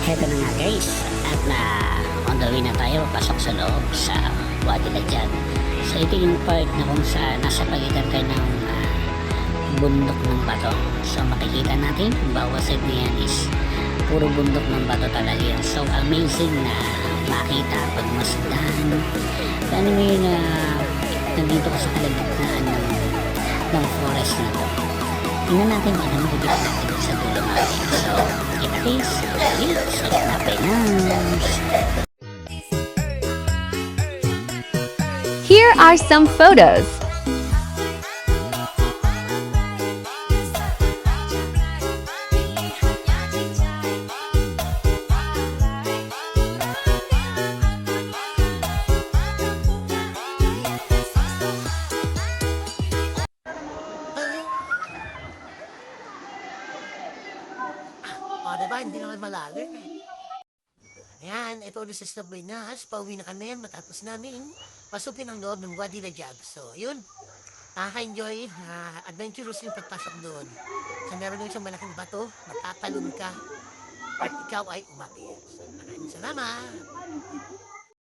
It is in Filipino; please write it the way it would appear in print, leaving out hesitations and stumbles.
Heto na nga guys, at on the way na tayo pasok sa loob sa Wadi Ladyan. So ito yung part na kung saan nasa pagitan tayo ng bundok ng bato. So makikita natin kung bawat side na yan is puro bundok ng bato talaga yan. So amazing na makita pag masdan. Ano mo yun nandito ka sa kalagitnaan ng forest na to. Tingnan natin kung ano makikita natin sa dulo natin. So, kita guys, so hanapin na. Here are some photos. Diba? Hindi naman malalim eh. Ayan, ito ulit sa Subway Nas. Pauwi na kami matapos namin pasukin ang loob ng Wadi Rajab. So, yun. Nakaka-enjoy. Adventurous yung pagpasok doon. So, meron yung isang malaking bato. Matatalon ka. At ikaw ay umakyat. So, maraming salamat.